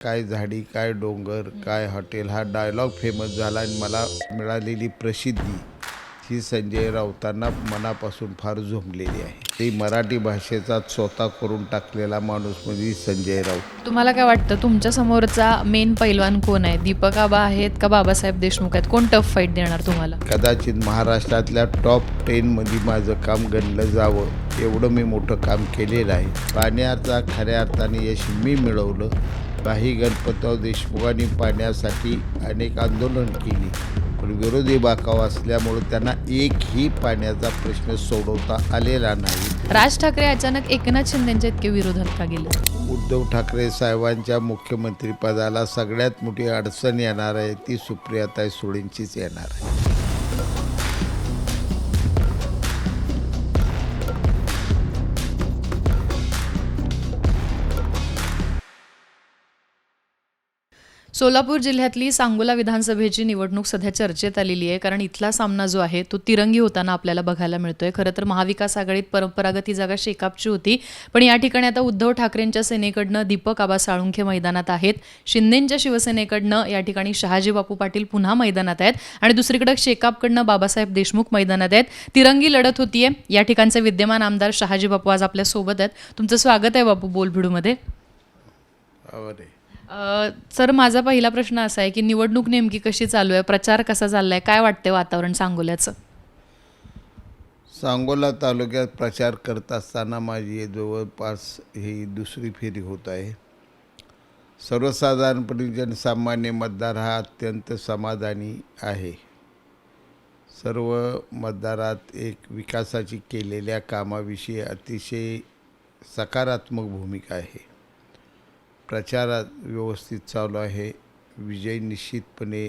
काय झाडी काय डोंगर काय हॉटेल हा डायलॉग फेमस झाला आणि मला मिळालेली प्रसिद्धी ही संजय राऊतांना मनापासून फार झोंबलेली आहे. ती मराठी भाषेचा स्वतः करून टाकलेला माणूस म्हणजे संजय राऊत. तुम्हाला काय वाटतं तुमच्या समोरचा मेन पैलवान कोण आहे? दीपक आबा आहेत का बाबासाहेब देशमुख आहेत? कोण टफ फाईट देणार तुम्हाला? कदाचित महाराष्ट्रातल्या टॉप 10मध्ये माझं काम गणलं जावं एवढं मी मोठं काम केलेलं आहे. पाण्याचा खऱ्या अर्थाने यश मी मिळवलं. काही गणपतराव देशमुखांनी पाण्यासाठी अनेक आंदोलन केली, पण विरोधी बाकाव असल्यामुळे त्यांना एकही पाण्याचा प्रश्न सोडवता आलेला नाही. राज ठाकरे अचानक एकनाथ शिंदेच्या इतके विरोधात का गेले? उद्धव ठाकरे साहेबांच्या मुख्यमंत्रीपदाला सगळ्यात मोठी अडचण येणार आहे ती सुप्रियाताई सुळेंचीच येणार आहे. सोलापूर जिल्ह्यातली सांगोला विधानसभेची निवडणूक सध्या चर्चेत आलेली आहे, कारण इथला सामना जो आहे तो तिरंगी होताना आपल्याला बघायला मिळतोय. खरं तर महाविकास आघाडीत परंपरागत ही जागा शेकापची होती, पण या ठिकाणी आता उद्धव ठाकरेंच्या सेनेकडनं दीपक आबा साळुंखे मैदानात आहेत, शिंदेंच्या शिवसेनेकडनं या ठिकाणी शहाजी बापू पाटील पुन्हा मैदानात आहेत आणि दुसरीकडे शेकापकडनं बाबासाहेब देशमुख मैदानात आहेत. तिरंगी लढत होतीये. या ठिकाणचे विद्यमान आमदार शहाजी बापू आज आपल्या सोबत आहेत. तुमचं स्वागत आहे बापू बोलभिडूमध्ये. सर, माझा पहिला प्रश्न असा आहे की निवडणूक नेमकी कशी चालू आहे, प्रचार कसा चाललाय, काय वाटतंय वातावरण सांगोल्याचं? सांगोला तालुक्यात प्रचार करत असताना माझी जवळपास ही दुसरी फेरी होत आहे. सर्वसाधारणपणे जनसामान्य मतदार हा अत्यंत समाधानी आहे. सर्व मतदारात एक विकासाची केलेल्या कामाविषयी अतिशय सकारात्मक भूमिका आहे. प्रचारात व्यवस्थित चालू आहे. विजय निश्चितपणे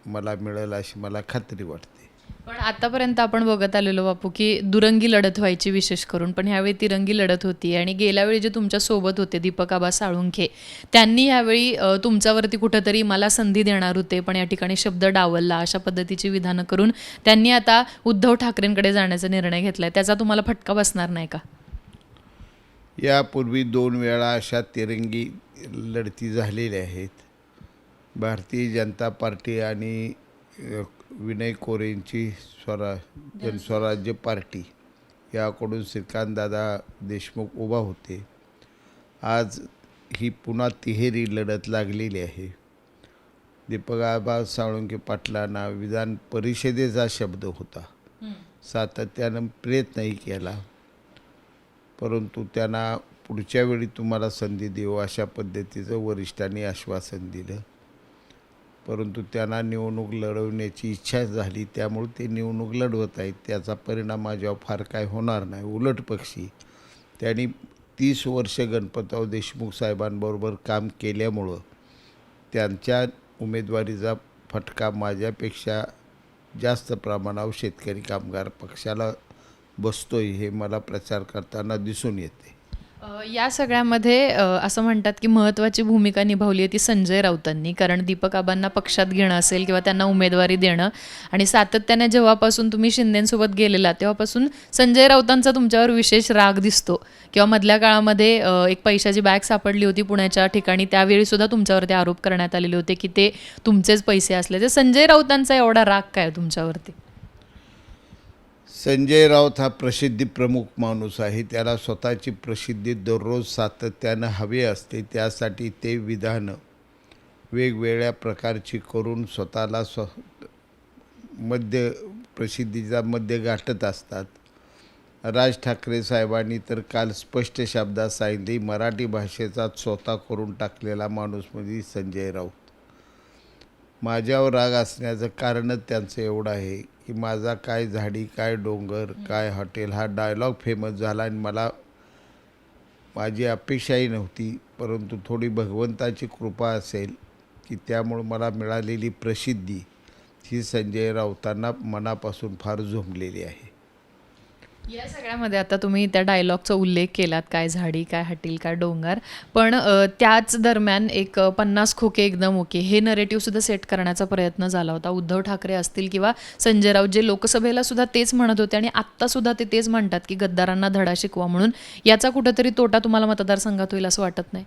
मला मिळेल अशी मला खात्री वाटते. पण आतापर्यंत आपण बघत आलेलो बापू की दुरंगी लढत व्हायची विशेष करून, पण ह्यावेळी तिरंगी लढत होती आणि गेल्या वेळी जे तुमच्या सोबत होते दीपक आबा साळुंखे, त्यांनी यावेळी तुमच्यावरती कुठंतरी मला संधी देणार होते पण या ठिकाणी शब्द डावलला, अशा पद्धतीची विधानं करून त्यांनी आता उद्धव ठाकरेंकडे जाण्याचा निर्णय घेतलाय. त्याचा तुम्हाला फटका बसणार नाही का? यापूर्वी 2 वेळा अशा तिरंगी लढती झालेल्या आहेत. भारतीय जनता पार्टी आणि विनय कोरेंची जनस्वराज्य पार्टी याकडून श्रीकांतदादा देशमुख उभा होते. आज ही पुन्हा तिहेरी लढत लागलेली आहे. दीपक आबा साळुंखे पाटलांना विधान परिषदेचा शब्द होता, सातत्यानं प्रयत्नही केला, परंतु त्यांना पुढच्या वेळी तुम्हाला संधी देऊ अशा पद्धतीचं वरिष्ठांनी आश्वासन दिलं, परंतु त्यांना निवडणूक लढवण्याची इच्छा झाली, त्यामुळे ते निवडणूक लढवत आहेत. त्याचा परिणाम माझ्यावर फार काय होणार नाही. उलट पक्षी त्यांनी 30 वर्ष गणपतराव देशमुख साहेबांबरोबर काम केल्यामुळं त्यांच्या उमेदवारीचा फटका माझ्यापेक्षा जास्त प्रमाणावर शेतकरी कामगार पक्षाला बसतोय हे मला प्रचार करताना दिसून येते. या सगळ्यामध्ये असं म्हणतात की महत्त्वाची भूमिका निभावली आहे ती संजय राऊतांनी, कारण दीपक आबांना पक्षात घेणं असेल किंवा त्यांना उमेदवारी देणं, आणि सातत्याने जेव्हापासून तुम्ही शिंदेंसोबत गेलेला तेव्हापासून संजय राऊतांचा तुमच्यावर विशेष राग दिसतो. किंवा मधल्या काळामध्ये एक पैशाची बॅग सापडली होती पुण्याच्या ठिकाणी, त्यावेळीसुद्धा तुमच्यावरती आरोप करण्यात आलेले होते की ते तुमचेच पैसे असल्याचे. संजय राऊतांचा एवढा राग काय तुमच्यावरती? संजय राऊत हा प्रसिद्धी प्रमुख माणूस आहे. त्याला स्वतःची प्रसिद्धी दररोज सातत्यानं हवी असते. त्यासाठी ते विधानं वेगवेगळ्या प्रकारची करून स्वतःला प्रसिद्धीचा मध्य गाठत असतात. राज ठाकरे साहेबांनी तर काल स्पष्ट शब्दात सांगितले, मराठी भाषेचा स्वतः करून टाकलेला माणूस म्हणजे संजय राऊत. माझ्यावर राग असण्याचं कारणच त्यांचं एवढं आहे की माझा काय झाडी काय डोंगर काय हॉटेल हा डायलॉग फेमस झाला आणि माझी अपेक्षाही नव्हती, परंतु थोडी भगवंताची कृपा असेल की त्यामुळे मला मिळालेली प्रसिद्धी ही संजय राऊतांना मनापासून फार झोंबलेली आहे. या सगळ्यामध्ये आता तुम्ही त्या डायलॉगचा उल्लेख केलात, काय झाडी काय हॉटेल काय डोंगर, पण त्याच दरम्यान एक 50 खोके एकदम ओके हे नरेटिव्हसुद्धा सेट करण्याचा प्रयत्न झाला होता. उद्धव ठाकरे असतील किंवा संजय राऊत जे लोकसभेला सुद्धा तेच म्हणत होते आणि आत्तासुद्धा ते तेच म्हणतात की गद्दारांना धडा शिकवा म्हणून. याचा कुठंतरी तोटा तुम्हाला मतदारसंघात होईल असं वाटत नाही?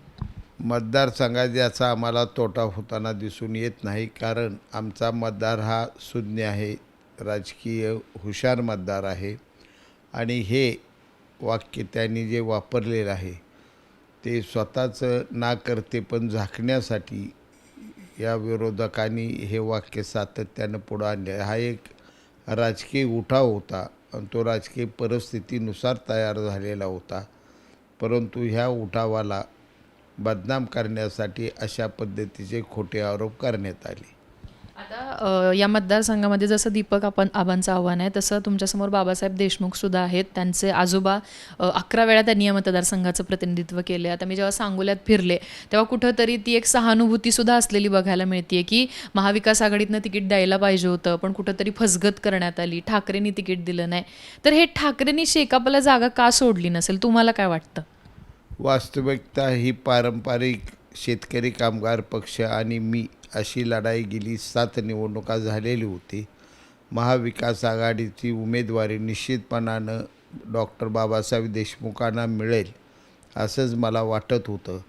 मतदारसंघात याचा आम्हाला तोटा होताना दिसून येत नाही, कारण आमचा मतदार हा शून्य आहे, राजकीय हुशार मतदार आहे. आणि हे वाक्य त्यांनी जे वापरलेलं आहे ते स्वतःचं ना करते पण झाकण्यासाठी या विरोधकांनी हे वाक्य सातत्यानं पुढं आणले. हा एक राजकीय उठाव होता आणि तो राजकीय परिस्थितीनुसार तयार झालेला होता, परंतु ह्या उठावाला बदनाम करण्यासाठी अशा पद्धतीचे खोटे आरोप करण्यात आले. आता या मतदारसंघामध्ये जसं दीपक आबांचं आव्हान आहे तसं तुमच्यासमोर बाबासाहेब देशमुख सुद्धा आहेत. त्यांचे आजोबा 11 वेळा त्यांनी या मतदारसंघाचं प्रतिनिधित्व केले. आता मी जेव्हा सांगोल्यात फिरले तेव्हा कुठंतरी ती एक सहानुभूतीसुद्धा असलेली बघायला मिळते की महाविकास आघाडीतनं तिकीट द्यायला पाहिजे होतं, पण कुठंतरी फसगत करण्यात आली, ठाकरेंनी तिकीट दिलं नाही. तर हे ठाकरेंनी शेकापला जागा का सोडली नसेल, तुम्हाला काय वाटतं? वास्तविकता ही पारंपरिक शेतकरी कामगार पक्ष आणि मी अशी लढाई गेली 7 निवडणुका झालेली होती. महाविकास आघाडीची उमेदवारी निश्चितपणानं डॉक्टर बाबासाहेब देशमुखांना मिळेल असंच मला वाटत होतं,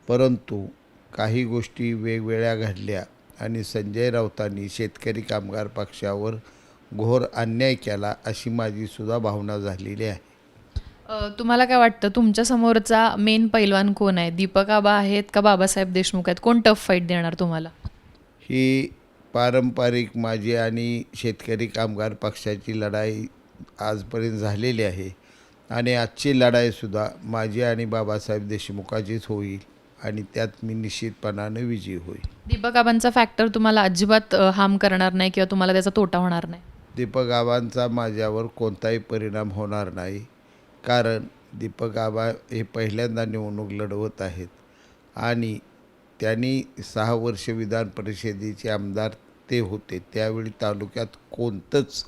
परंतु काही गोष्टी वेगवेगळ्या घडल्या आणि संजय राऊतांनी शेतकरी कामगार पक्षावर घोर अन्याय केला अशी माझी सुद्धा भावना झालेली आहे. तुम्हाला काय वाटतं तुमच्या समोरचा मेन पैलवान कोण आहे? दीपक आबा आहेत का बाबासाहेब देशमुख आहेत? कोण टफ फाईट देणार तुम्हाला? ही पारंपरिक माझी आणि शेतकरी कामगार पक्षाची लढाई आजपर्यंत झालेली आहे आणि आजची लढाईसुद्धा माझी आणि बाबासाहेब देशमुखाचीच होईल आणि त्यात मी निश्चितपणाने विजयी होईल. दीपक आबांचा फॅक्टर तुम्हाला अजिबात हार्म करणार नाही किंवा तुम्हाला त्याचा तोटा होणार नाही? दीपक आबांचा माझ्यावर कोणताही परिणाम होणार नाही, कारण दीपक आबा हे पहिल्यांदा निवडणूक लढवत आहेत आणि त्यांनी 6 वर्ष विधान परिषदेचे आमदार ते होते. त्यावेळी तालुक्यात कोणतंच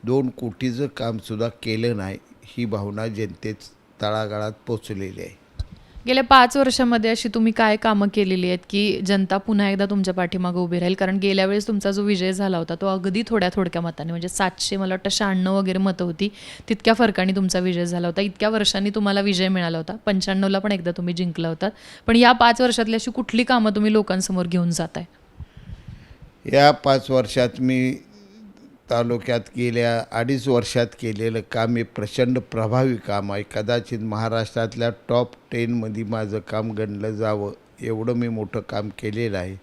2 कोटीचं कामसुद्धा केलं नाही. ही भावना जनतेत तळागाळात पोचलेली आहे. गेल्या 5 वर्षामध्ये अशी तुम्ही काय कामं केलेली आहेत की जनता पुन्हा एकदा तुमच्या पाठीमागं उभी राहील? कारण गेल्या वेळेस तुमचा जो विजय झाला होता तो अगदी थोड्या मताने, म्हणजे 700 मला वाटतं 96 वगैरे मतं होती, तितक्या फरकाने तुमचा विजय झाला होता. इतक्या वर्षांनी तुम्हाला विजय मिळाला होता. 95ला पण एकदा तुम्ही जिंकला होतात. पण या 5 वर्षातली अशी कुठली कामं तुम्ही लोकांसमोर घेऊन जाताय? या 5 वर्षात मी तालुक्यात गेल्या 2.5 वर्षात केलेलं काम हे प्रचंड प्रभावी काम आहे. कदाचित महाराष्ट्रातल्या टॉप 10मध्ये माझं काम गणलं जावं एवढं मी मोठं काम केलेलं आहे.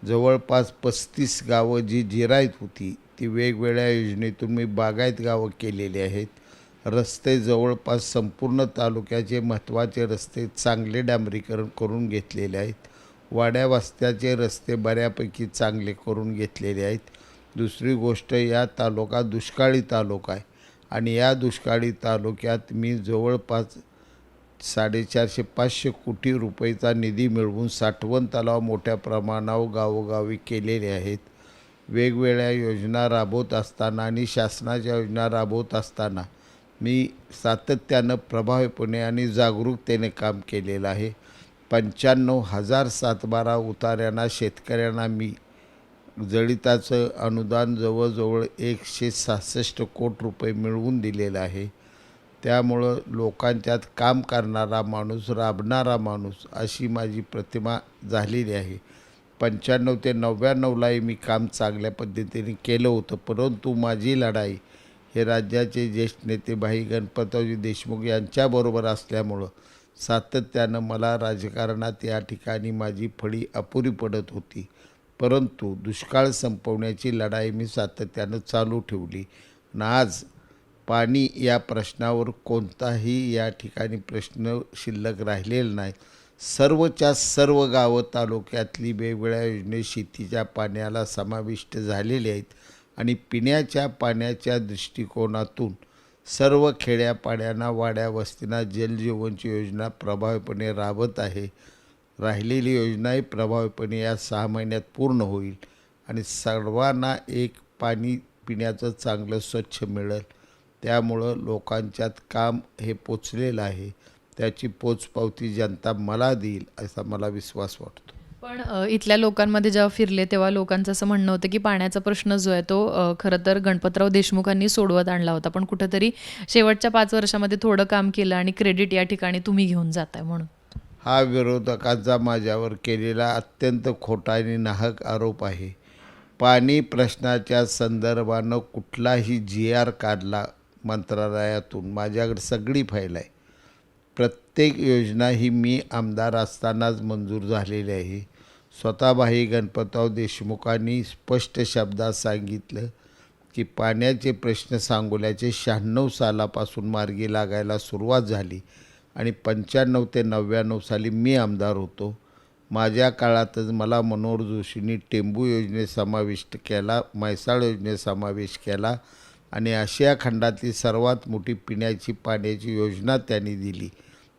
जवळपास 35 गावं जी जिरायत होती ती वेगवेगळ्या योजनेतून मी बागायत गावं केलेली आहेत. रस्ते जवळपास संपूर्ण तालुक्याचे महत्त्वाचे रस्ते चांगले डांबरीकरण करून घेतलेले आहेत. वाड्या वस्त्याचे रस्ते बऱ्यापैकी चांगले करून घेतलेले आहेत. दुसरी गोष्ट, या तालुका दुष्काळी तालुका आहे आणि या दुष्काळी तालुक्यात मी जवळपास 450-500 कोटी रुपयेचा निधी मिळवून साठवण तलाव मोठ्या प्रमाणावर गावोगावी केलेले आहेत. वेगवेगळ्या योजना राबवत असताना आणि शासनाच्या योजना राबवत असताना मी सातत्यानं प्रभावीपणे आणि जागरूकतेने काम केलेलं आहे. 95,000 सातबारा उतार्यांना शेतकऱ्यांना मी जळिताचं अनुदान जवळजवळ 166 कोटी रुपये मिळवून दिलेलं आहे. त्यामुळं लोकांच्यात काम करणारा माणूस, राबणारा माणूस अशी माझी प्रतिमा झालेली आहे. 95 ते 99लाही मी काम चांगल्या पद्धतीने केलं होतं, परंतु माझी लढाई हे राज्याचे ज्येष्ठ नेते भाई गणपतरावजी देशमुख यांच्याबरोबर असल्यामुळं सातत्यानं मला राजकारणात या ठिकाणी माझी फळी अपुरी पडत होती. परंतु दुष्काळ संपवण्याची लढाई मी सातत्यानं चालू ठेवली आणि आज पाणी या प्रश्नावर कोणताही या ठिकाणी प्रश्न शिल्लक राहिलेला नाही. सर्वच्या सर्व गावं तालुक्यातली वेगवेगळ्या योजनेत शेतीच्या पाण्याला समाविष्ट झालेले आहेत आणि पिण्याच्या पाण्याच्या दृष्टिकोनातून सर्व खेड्यापाड्यांना, वाड्या वस्तींना जलजीवनची योजना प्रभावीपणे राबत आहे. राहिलेली योजनाही प्रभावीपणे या 6 महिन्यात पूर्ण होईल आणि सर्वांना एक पाणी पिण्याचं चांगलं स्वच्छ मिळेल. त्यामुळं लोकांच्यात काम हे पोचलेलं आहे. त्याची पोचपावती जनता मला देईल असा मला विश्वास वाटतो. पण इथल्या लोकांमध्ये जेव्हा फिरले तेव्हा लोकांचं असं म्हणणं होतं की पाण्याचा प्रश्न जो आहे तो खरं तर गणपतराव देशमुखांनी सोडवत आणला होता, पण कुठंतरी शेवटच्या 5 वर्षामध्ये थोडं काम केलं आणि क्रेडिट या ठिकाणी तुम्ही घेऊन जाताय म्हणून. हा विरोधकांचा माझ्यावर केलेला अत्यंत खोटा आणि नाहक आरोप आहे. पाणी प्रश्नाच्या संदर्भानं कुठलाही GR काढला मंत्रालयातून माझ्याकडे सगळी फाईल आहे. प्रत्येक योजना ही मी आमदार असतानाच मंजूर झालेली आहे. स्वतः भाई गणपतराव देशमुखांनी स्पष्ट शब्दात सांगितलं की पाण्याचे प्रश्न सांगोल्याचे 96 सालापासून मार्गी लागायला सुरुवात झाली आणि 95 ते 99 साली मी आमदार होतो. माझ्या काळातच मला मनोहर जोशींनी टेंबू योजनेत समाविष्ट केला, म्हैसाळ योजनेत समावेश केला आणि आशिया खंडातली सर्वात मोठी पिण्याची पाण्याची योजना त्यांनी दिली.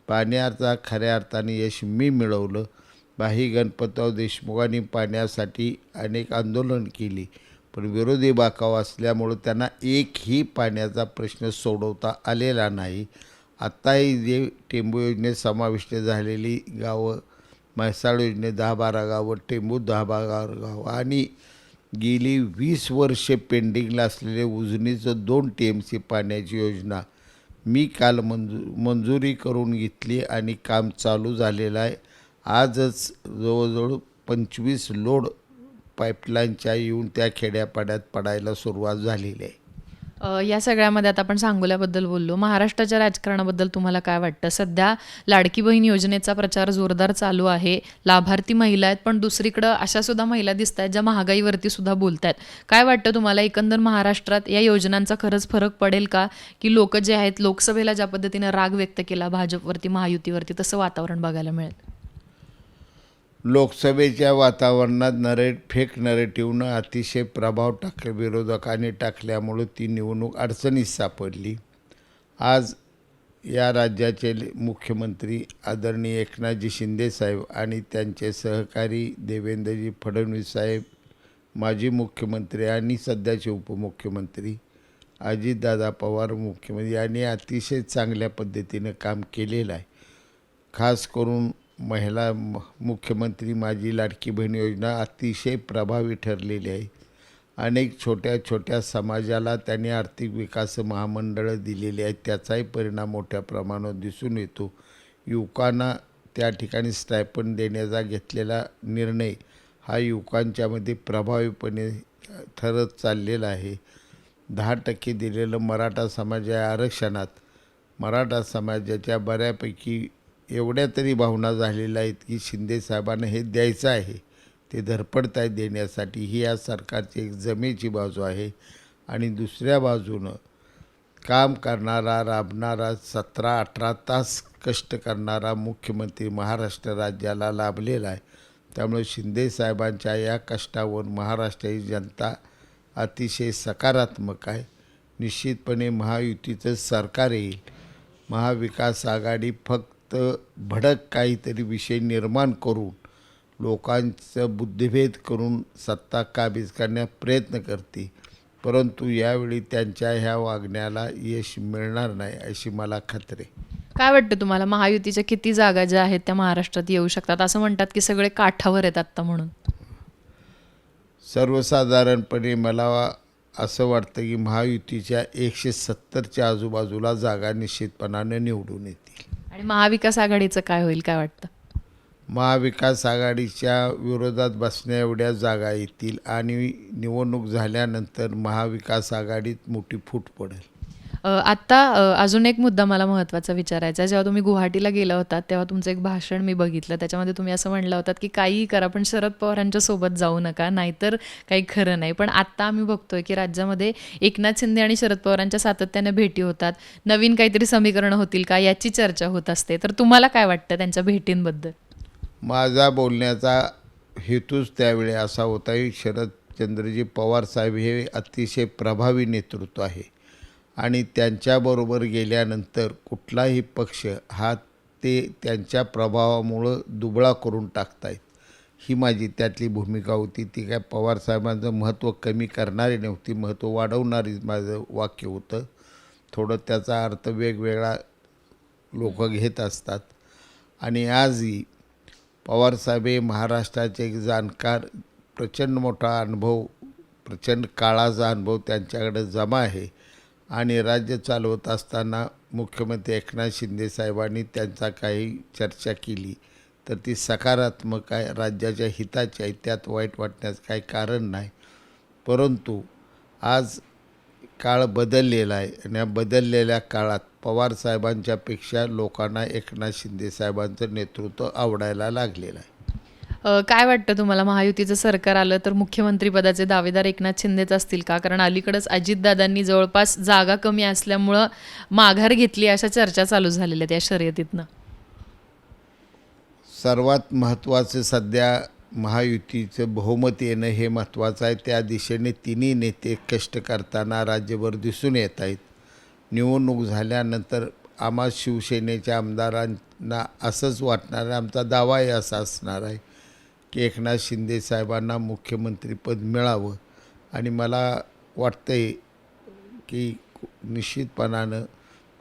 पाण्याचा खऱ्या अर्थाने यश मी मिळवलं. भाई गणपतराव देशमुखांनी पाण्यासाठी अनेक आंदोलन केली, पण विरोधी बाकाव असल्यामुळं त्यांना एकही पाण्याचा प्रश्न सोडवता आलेला नाही. आत्ताही जे टेंबू योजनेत समाविष्ट झालेली गावं, म्हैसाळ योजनेत 10-12 गावं, टेंबू 10-12 गावं आणि गेली 20 वर्षे पेंडिंगला असलेले उजनीचं 2 TMC पाण्याची योजना मी काल मंजुरी करून घेतली आणि काम चालू झालेलं आहे. आजच जवळजवळ 25 लोड पाईपलाईनच्या येऊन त्या खेड्यापाड्यात पडायला सुरुवात झालेली आहे. या सगळ्यामध्ये आता आपण सांगोल्याबद्दल बोललो. महाराष्ट्राच्या राजकारणाबद्दल तुम्हाला काय वाटतं? सध्या लाडकी बहीण योजनेचा प्रचार जोरदार चालू आहे. लाभार्थी महिला आहेत, पण दुसरीकडं अशा सुद्धा महिला दिसत आहेत ज्या महागाईवरती सुद्धा बोलत आहेत. काय वाटतं तुम्हाला, एकंदर महाराष्ट्रात या योजनांचा खरंच फरक पडेल का? की लोक जे आहेत, लोकसभेला ज्या पद्धतीने राग व्यक्त केला भाजपवरती, महायुतीवरती, तसं वातावरण बघायला मिळेल? लोकसभेच्या वातावरणात फेक नरेटिव्हनं अतिशय प्रभाव विरोधकांनी टाकल्यामुळं ती निवडणूक अडचणीत सापडली. आज या राज्याचे मुख्यमंत्री आदरणीय एकनाथजी शिंदेसाहेब आणि त्यांचे सहकारी देवेंद्रजी फडणवीस साहेब, माजी मुख्यमंत्री आणि सध्याचे उपमुख्यमंत्री अजितदादा पवार मुख्यमंत्री यांनी अतिशय चांगल्या पद्धतीनं काम केलेलं आहे. खास करून महिला मुख्यमंत्री माझी लाडकी बहीण योजना अतिशय प्रभावी ठरलेली आहे. अनेक छोट्या छोट्या समाजाला त्यांनी आर्थिक विकास महामंडळं दिलेली आहेत, त्याचाही परिणाम मोठ्या प्रमाणात दिसून येतो. युवकांना त्या ठिकाणी स्टायपंड देण्याचा घेतलेला निर्णय हा युवकांच्यामध्ये प्रभावीपणे ठरत चाललेला आहे. 10% दिलेलं मराठा समाजाच्या आरक्षणात मराठा समाजाच्या बऱ्यापैकी एवढ्या तरी भावना झालेल्या आहेत की शिंदेसाहेबांना हे द्यायचं आहे, ते धडपडत आहेत देण्यासाठी. ही या सरकारची एक जमेची बाजू आहे. आणि दुसऱ्या बाजूनं काम करणारा, राबणारा, 17-18 तास कष्ट करणारा मुख्यमंत्री महाराष्ट्र राज्याला लाभलेला आहे. त्यामुळे शिंदेसाहेबांच्या या कष्टावर महाराष्ट्राची जनता अतिशय सकारात्मक आहे. निश्चितपणे महायुतीचं सरकार येईल. महाविकास आघाडी फक्त भडक काहीतरी विषय निर्माण करून लोकांचं बुद्धिभेद करून सत्ता काबीज करण्याचा प्रयत्न करते, परंतु यावेळी त्यांच्या ह्या वागण्याला यश मिळणार नाही अशी मला खात्री आहे. काय वाटतं तुम्हाला, महायुतीच्या किती जागा ज्या आहेत त्या महाराष्ट्रात येऊ शकतात? असं म्हणतात की सगळे काठावर आहेत आत्ता म्हणून. सर्वसाधारणपणे मला असं वाटतं की महायुतीच्या 170च्या आजूबाजूला जागा निश्चितपणाने निवडून येतील. आणि महाविकास आघाडीचं काय होईल, काय वाटतं? महाविकास आघाडीच्या विरोधात बसण्या एवढ्या जागा येतील आणि निवडणूक झाल्यानंतर महाविकास आघाडीत मोठी फूट पडेल. आत्ता अजून एक मुद्दा मला महत्त्वाचा विचारायचा आहे. जेव्हा तुम्ही गुवाहाटीला गेला होतात तेव्हा तुमचं एक भाषण मी बघितलं. त्याच्यामध्ये तुम्ही असं म्हणलं होतात की काहीही करा पण शरद पवारांच्या सोबत जाऊ नका, नाहीतर काही खरं नाही. पण आत्ता आम्ही बघतोय की राज्यामध्ये एकनाथ शिंदे आणि शरद पवारांच्या सातत्याने भेटी होतात. नवीन काहीतरी समीकरणं होतील का याची चर्चा होत असते. तर तुम्हाला काय वाटतं त्यांच्या भेटींबद्दल? माझा बोलण्याचा हेतूच त्यावेळी असा होता की शरदचंद्रजी पवार साहेब हे अतिशय प्रभावी नेतृत्व आहे आणि त्यांच्याबरोबर गेल्यानंतर कुठलाही पक्ष हा ते त्यांच्या प्रभावामुळं दुबळा करून टाकतायत, ही माझी त्यातली भूमिका होती. ती काय पवारसाहेबांचं महत्त्व कमी करणारी नव्हती, महत्त्व वाढवणारीच माझं वाक्य होतं. थोडं त्याचा अर्थ वेगवेगळा लोक घेत असतात. आणि आजही पवारसाहेब हे महाराष्ट्राचे एक जाणकार, प्रचंड मोठा अनुभव, प्रचंड काळाचा अनुभव त्यांच्याकडे जमा आहे. आणि राज्य चालवत असताना मुख्यमंत्री एकनाथ शिंदेसाहेबांनी त्यांचा काही चर्चा केली तर ती सकारात्मक आहे, राज्याच्या हिताची आहे, त्यात वाईट वाटण्याचं काही कारण नाही. परंतु आज काळ बदललेला आहे आणि या बदललेल्या काळात पवारसाहेबांच्यापेक्षा लोकांना एकनाथ शिंदेसाहेबांचं नेतृत्व आवडायला लागलेलं आहे. काय वाटतं तुम्हाला, महायुतीचं सरकार आलं तर मुख्यमंत्रीपदाचे दावेदार एकनाथ शिंदेच असतील का? कारण अलीकडंच अजितदादांनी जवळपास जागा कमी असल्यामुळं माघार घेतली अशा चर्चा चालू झालेल्या त्या शर्यतीतनं. सर्वात महत्त्वाचं सध्या महायुतीचं बहुमत येणं हे महत्त्वाचं आहे. त्या दिशेने तिन्ही नेते कष्ट करताना राज्यभर दिसून येत आहेत. निवडणूक झाल्यानंतर आम्हा शिवसेनेच्या आमदारांना असंच वाटणार आहे, आमचा दावाही असा असणार आहे की एकनाथ शिंदे साहेबांना मुख्यमंत्रीपद मिळावं. आणि मला वाटतंय की निश्चितपणानं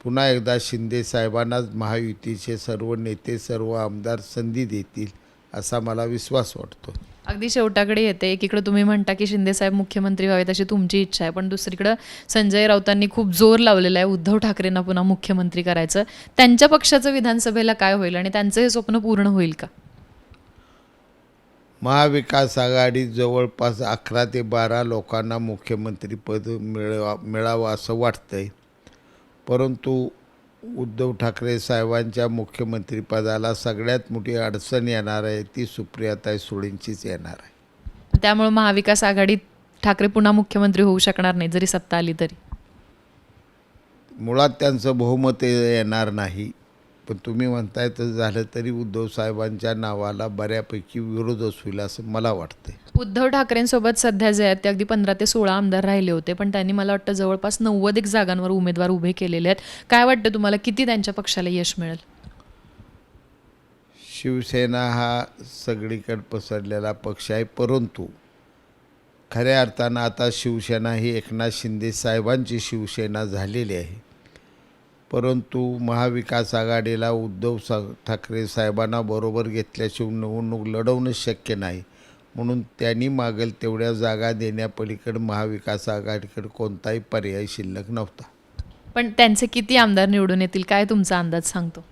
पुन्हा एकदा शिंदे साहेबांनाच महायुतीचे सर्व नेते सर्व आमदार संधी देतील असा मला विश्वास वाटतो. अगदी शेवटाकडे येते. एकीकडे तुम्ही म्हणता की शिंदेसाहेब मुख्यमंत्री व्हावेत अशी तुमची इच्छा आहे, पण दुसरीकडं संजय राऊतांनी खूप जोर लावलेला आहे उद्धव ठाकरेंना पुन्हा मुख्यमंत्री करायचं. त्यांच्या पक्षाचं विधानसभेला काय होईल आणि त्यांचं हे स्वप्न पूर्ण होईल का? महाविकास आघाडीत जवळपास 11 ते 12 लोकांना मुख्यमंत्रीपद मिळावं असं वाटतंय. परंतु उद्धव ठाकरे साहेबांच्या मुख्यमंत्रीपदाला सगळ्यात मोठी अडचण येणार आहे ती सुप्रियाताई सुळेंचीच येणार आहे. त्यामुळे महाविकास आघाडीत ठाकरे पुन्हा मुख्यमंत्री होऊ शकणार नाही जरी सत्ता आली तरी. मुळात त्यांचं बहुमत येणार नाही, पण तुम्ही म्हणताय तर झालं तरी उद्धव साहेबांच्या नावाला बऱ्यापैकी विरोधच होईल असं मला वाटतंय. उद्धव ठाकरेंसोबत सध्या जे आहेत ते अगदी 15 ते 16 आमदार राहिले होते, पण त्यांनी मला वाटतं जवळपास 90 जागांवर उमेदवार उभे केलेले आहेत. काय वाटतं तुम्हाला, किती त्यांच्या पक्षाला यश मिळेल? शिवसेना हा सगळीकडे पसरलेला पक्ष आहे, परंतु खऱ्या अर्थानं आता शिवसेना ही एकनाथ शिंदे साहेबांची शिवसेना झालेली आहे. परंतु महाविकास आघाडीला ठाकरे साहेबांना बरोबर घेतल्याशिवाय निवडणूक लढवणं शक्य नाही. म्हणून त्यांनी मागेल तेवढ्या जागा देण्यापलीकडे महाविकास आघाडीकडे कोणताही पर्याय शिल्लक नव्हता. पण त्यांचे किती आमदार निवडून येतील, काय तुमचा अंदाज सांगतो?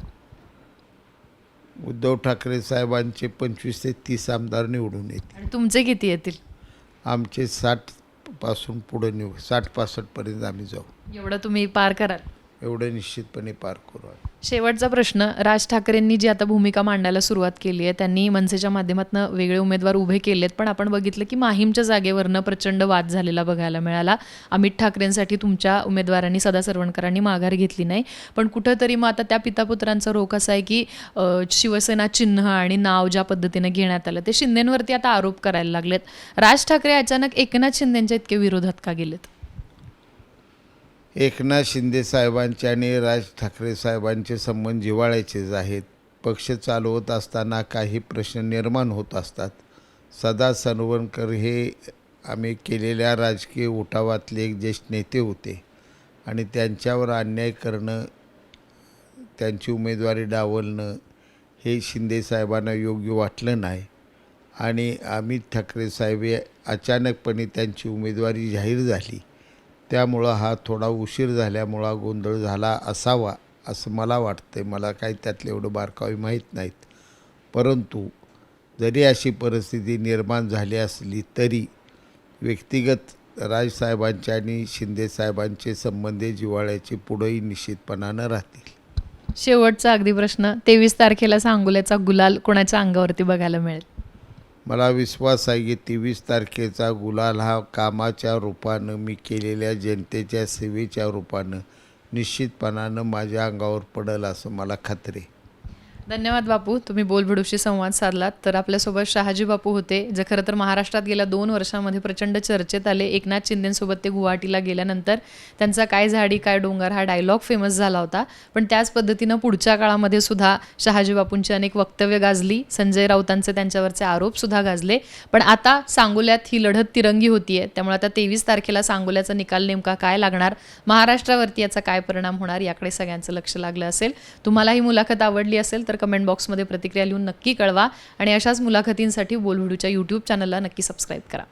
उद्धव ठाकरे साहेबांचे 25 ते 30 आमदार निवडून येतील. आणि तुमचे किती येतील? आमचे 60 पुढे 60-65 पर्यंत आम्ही जाऊ. एवढं तुम्ही पार कराल? एवढं निश्चितपणे पार करू. शेवटचा प्रश्न, राज ठाकरेंनी जी आता भूमिका मांडायला सुरुवात केली आहे, त्यांनी मनसेच्या माध्यमातून वेगळे उमेदवार उभे केलेत, पण आपण बघितलं की माहीमच्या जागेवरनं प्रचंड वाद झालेला बघायला मिळाला. अमित ठाकरेंसाठी तुमच्या उमेदवारांनी सदा सरवणकरांनी माघार घेतली नाही, पण कुठंतरी मग आता त्या पितापुत्रांचा रोख असा आहे की शिवसेना चिन्ह आणि नाव ज्या पद्धतीने घेण्यात आलं ते शिंदेंवरती आता आरोप करायला लागलेत. राज ठाकरे अचानक एकनाथ शिंदेंच्या इतके विरोधात का गेलेत? एकनाथ शिंदे साहेबांचे आणि राज ठाकरे साहेबांचे संबंध जिव्हाळ्याचेच आहेत. पक्ष चालवत असताना काही प्रश्न निर्माण होत असतात. सदा सरवणकर हे आम्ही केलेल्या राजकीय उठावातले एक ज्येष्ठ नेते होते आणि त्यांच्यावर अन्याय करणं, त्यांची उमेदवारी डावलणं हे शिंदे साहेबांना योग्य वाटलं नाही. आणि अमित ठाकरे साहेब हे अचानकपणे त्यांची उमेदवारी जाहीर झाली, त्यामुळं हा थोडा उशीर झाल्यामुळं गोंधळ झाला असावा असं मला वाटतं. मला काही त्यातले एवढं बारकावे माहीत नाहीत. परंतु जरी अशी परिस्थिती निर्माण झाली असली तरी व्यक्तिगत राजसाहेबांचे आणि शिंदेसाहेबांचे संबंध जिव्हाळ्याचे पुढेही निश्चितपणानं राहतील. शेवटचा अगदी प्रश्न, 23 तारखेला सांगोल्याचा गुलाल कोणाच्या अंगावरती बघायला मिळेल? मला विश्वास आहे की 23 तारखेचा गुलाल हा कामाच्या रूपानं, मी केलेल्या जनतेच्या सेवेच्या रूपानं निश्चितपणानं माझ्या अंगावर पडेल असं मला खात्री आहे. धन्यवाद बापू, तुम्ही बोलबिडूशी संवाद साधलात. तर आपल्यासोबत शहाजी बापू होते, जे खरं तर महाराष्ट्रात गेल्या 2 वर्षांमध्ये प्रचंड चर्चेत आले. एकनाथ शिंदेंसोबत ते गुवाहाटीला गेल्यानंतर त्यांचा काय झाडी काय डोंगर हा डायलॉग फेमस झाला होता, पण त्याच पद्धतीनं पुढच्या काळामध्ये सुद्धा शहाजी बापूंची अनेक वक्तव्य गाजली, संजय राऊतांचे त्यांच्यावरचे आरोपसुद्धा गाजले. पण आता सांगोल्यात ही लढत तिरंगी होतीये, त्यामुळे आता 23 तारखेला सांगोल्याचा निकाल नेमका काय लागणार, महाराष्ट्रावरती याचा काय परिणाम होणार, याकडे सगळ्यांचं लक्ष लागलं असेल. तुम्हाला ही मुलाखत आवडली असेल तर कमेंट बॉक्समध्ये प्रतिक्रिया लिहून नक्की कळवा आणि अशाच मुलाखतींसाठी बोलबिडूच्या यूट्यूब चॅनलला नक्की सबस्क्राईब करा.